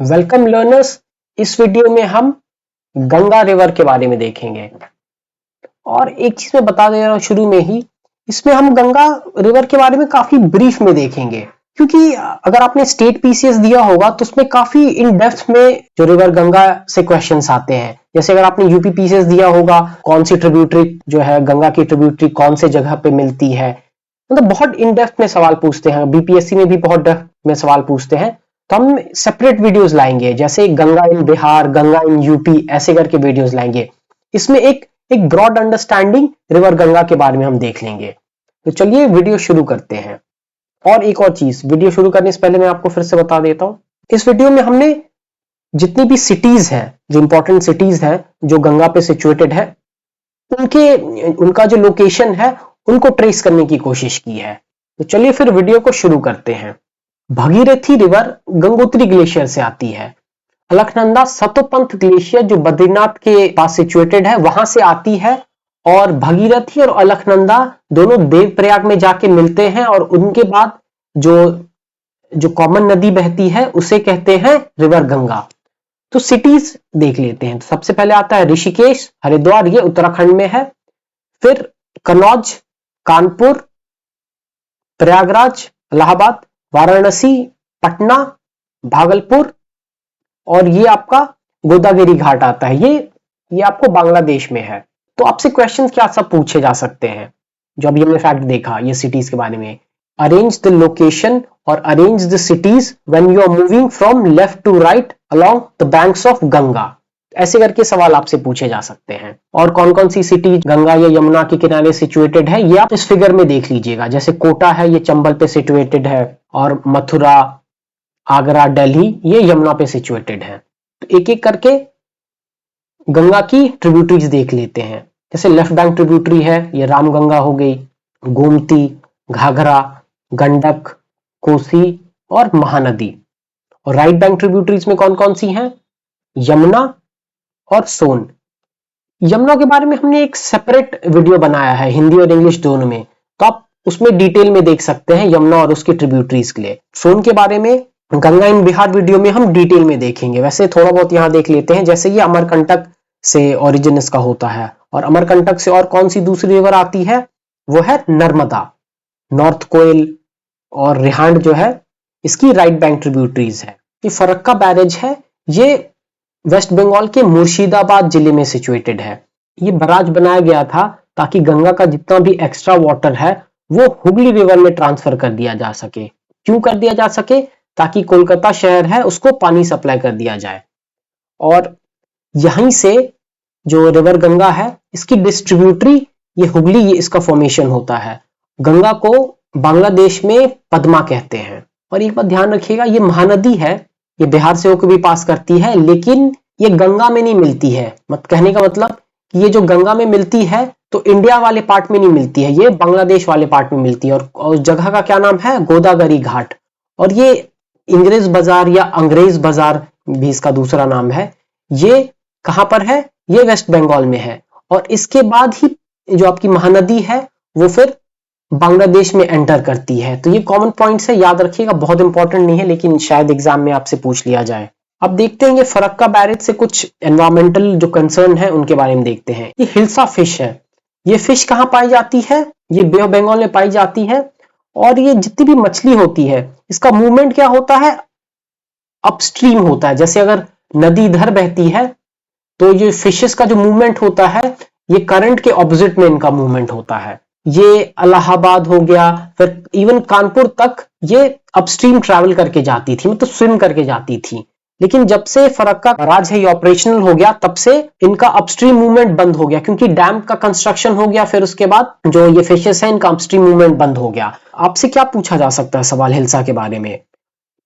Welcome learners, इस video में हम गंगा रिवर के बारे में देखेंगे। और एक चीज मैं बता दे रहा हूं शुरू में ही, इसमें हम गंगा रिवर के बारे में काफी ब्रीफ में देखेंगे, क्योंकि अगर आपने स्टेट पीसीएस दिया होगा तो उसमें काफी इन डेप्थ में जो रिवर गंगा से क्वेश्चंस आते हैं। जैसे अगर आपने यूपी पीसीएस दिया होगा, कौन सी ट्रिब्यूटरी जो है गंगा की ट्रिब्यूटरी कौन से जगह पे मिलती है, मतलब बहुत इन डेप्थ में सवाल पूछते हैं। बीपीएससी में भी बहुत डेप्थ में सवाल पूछते हैं, तो हम सेपरेट वीडियोस लाएंगे, जैसे गंगा इन बिहार, गंगा इन यूपी, ऐसे करके वीडियोस लाएंगे। इसमें एक ब्रॉड अंडरस्टैंडिंग रिवर गंगा के बारे में हम देख लेंगे। तो चलिए वीडियो शुरू करते हैं। और एक और चीज, वीडियो शुरू करने से पहले मैं आपको फिर से बता देता हूं, इस वीडियो में हमने जितनी भी सिटीज है, जो इंपॉर्टेंट सिटीज है जो गंगा पे सिचुएटेड है, उनका जो लोकेशन है उनको ट्रेस करने की कोशिश की है। तो चलिए फिर वीडियो को शुरू करते हैं। भागीरथी रिवर गंगोत्री ग्लेशियर से आती है। अलकनंदा सतोपंथ ग्लेशियर जो बद्रीनाथ के पास सिचुएटेड है वहां से आती है। और भागीरथी और अलकनंदा दोनों देवप्रयाग में जाके मिलते हैं, और उनके बाद जो कॉमन नदी बहती है उसे कहते हैं रिवर गंगा। तो सिटीज देख लेते हैं। तो सबसे पहले आता है ऋषिकेश, हरिद्वार, ये उत्तराखंड में है। फिर कनौज, कानपुर, प्रयागराज, इलाहाबाद, वाराणसी, पटना, भागलपुर, और ये आपका गोदावरी घाट आता है। ये आपको बांग्लादेश में है। तो आपसे क्वेश्चंस क्या सब पूछे जा सकते हैं जो अभी हमने फैक्ट देखा ये सिटीज के बारे में। अरेंज द लोकेशन और arrange the cities when you are moving from left to right along the banks of Ganga. ऐसे करके सवाल आपसे पूछे जा सकते हैं। और कौन कौन सी सिटी गंगा या यमुना के किनारे सिचुएटेड है ये आप इस फिगर में देख लीजिएगा। जैसे कोटा है, ये चंबल पे सिचुएटेड है, और मथुरा, आगरा, दिल्ली, ये यमुना पे सिचुएटेड है। तो एक एक करके गंगा की ट्रिब्यूटरीज देख लेते हैं। जैसे लेफ्ट बैंक ट्रिब्यूटरी है, ये रामगंगा हो गई, गोमती, घाघरा, गंडक, कोसी और महानदी। और राइट बैंक ट्रिब्यूटरीज में कौन कौन सी हैं? यमुना और सोन। यमुना के बारे में हमने एक सेपरेट वीडियो बनाया है, हिंदी और इंग्लिश दोनों में, तो आप उसमें डिटेल में देख सकते हैं यमुना और उसकी ट्रिब्यूटरीज के लिए। सोन के बारे में गंगा इन बिहार वीडियो में हम डिटेल में देखेंगे। वैसे थोड़ा बहुत यहां देख लेते हैं। जैसे ये अमरकंटक से ओरिजिन इसका होता है, और अमरकंटक से और कौन सी दूसरी रिवर आती है? वो है नर्मदा। नॉर्थ कोयल और रिहांड जो है इसकी राइट बैंक ट्रिब्यूटरीज है। ये फरक्का बैरेज है, ये वेस्ट बंगाल के मुर्शिदाबाद जिले में सिचुएटेड है। ये बराज बनाया गया था ताकि गंगा का जितना भी एक्स्ट्रा वाटर है वो हुगली रिवर में ट्रांसफर कर दिया जा सके। क्यों कर दिया जा सके? ताकि कोलकाता शहर है उसको पानी सप्लाई कर दिया जाए। और यहीं से जो रिवर गंगा है इसकी डिस्ट्रीब्यूटरी ये हुगली, ये इसका फॉर्मेशन होता है। गंगा को बांग्लादेश में पद्मा कहते हैं। और एक बात ध्यान रखिएगा, ये महानदी है, ये बिहार से होकर भी पास करती है, लेकिन ये गंगा में नहीं मिलती है। मत कहने का मतलब कि ये जो गंगा में मिलती है तो इंडिया वाले पार्ट में नहीं मिलती है, ये बांग्लादेश वाले पार्ट में मिलती है। और उस जगह का क्या नाम है? गोदावरी घाट। और ये इंग्रेज बाजार या अंग्रेज बाजार भी इसका दूसरा नाम है। ये कहां पर है? ये वेस्ट बंगाल में है। और इसके बाद ही जो आपकी महानदी है वो फिर बांग्लादेश में एंटर करती है। तो ये कॉमन पॉइंट्स है, याद रखिएगा, बहुत इंपॉर्टेंट नहीं है लेकिन शायद एग्जाम में आपसे पूछ लिया जाए। अब देखते हैं ये फरक्का बैरेज से कुछ एनवायरमेंटल जो कंसर्न है उनके बारे में देखते हैं। ये हिल्सा फिश है। ये फिश कहां पाई जाती है? ये बे ऑफ बंगाल में पाई जाती है। और ये जितनी भी मछली होती है इसका मूवमेंट क्या होता है? अपस्ट्रीम होता है। जैसे अगर नदी इधर बहती है तो ये फिशेस का जो मूवमेंट होता है ये करंट के ऑपोजिट में इनका मूवमेंट होता है। ये इलाहाबाद हो गया, फिर इवन कानपुर तक ये अपस्ट्रीम ट्रैवल करके जाती थी, मतलब स्विम करके जाती थी। लेकिन जब से फरक्का बराज है ये ऑपरेशनल हो गया तब से इनका अपस्ट्रीम मूवमेंट बंद हो गया, क्योंकि डैम का कंस्ट्रक्शन हो गया। फिर उसके बाद जो ये फिशेस है इनका अपस्ट्रीम मूवमेंट बंद हो गया। आपसे क्या पूछा जा सकता है सवाल हिल्सा के बारे में?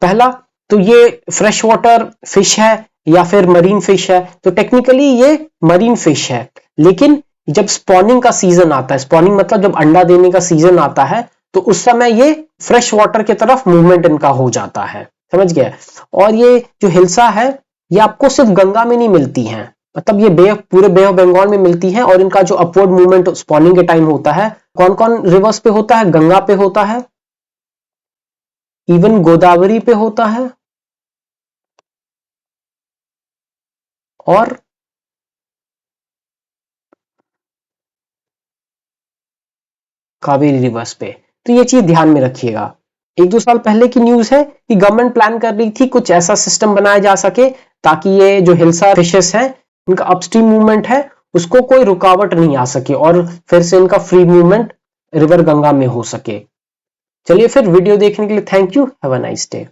पहला तो ये फ्रेश वाटर फिश है या फिर मरीन फिश है? तो टेक्निकली ये मरीन फिश है, लेकिन जब स्पॉनिंग का सीजन आता है, स्पॉनिंग मतलब जब अंडा देने का सीजन आता है, तो उस समय ये फ्रेश वाटर की तरफ मूवमेंट इनका हो जाता है। समझ गया? और ये जो हिल्सा है ये आपको सिर्फ गंगा में नहीं मिलती हैं, मतलब ये पूरे बे ऑफ बंगाल में मिलती हैं। और इनका जो अपवर्ड मूवमेंट स्पॉनिंग के टाइम होता है कौन कौन रिवर्स पे होता है? गंगा पे होता है, इवन गोदावरी पे होता है, और कावेरी रिवर्स पे। तो ये चीज ध्यान में रखिएगा। 1-2 साल पहले की न्यूज है कि गवर्नमेंट प्लान कर रही थी कुछ ऐसा सिस्टम बनाया जा सके ताकि ये जो हिल्सा फिशेस है इनका अपस्ट्रीम मूवमेंट है उसको कोई रुकावट नहीं आ सके और फिर से इनका फ्री मूवमेंट रिवर गंगा में हो सके। चलिए फिर वीडियो देखने के लिए thank you, have a nice day.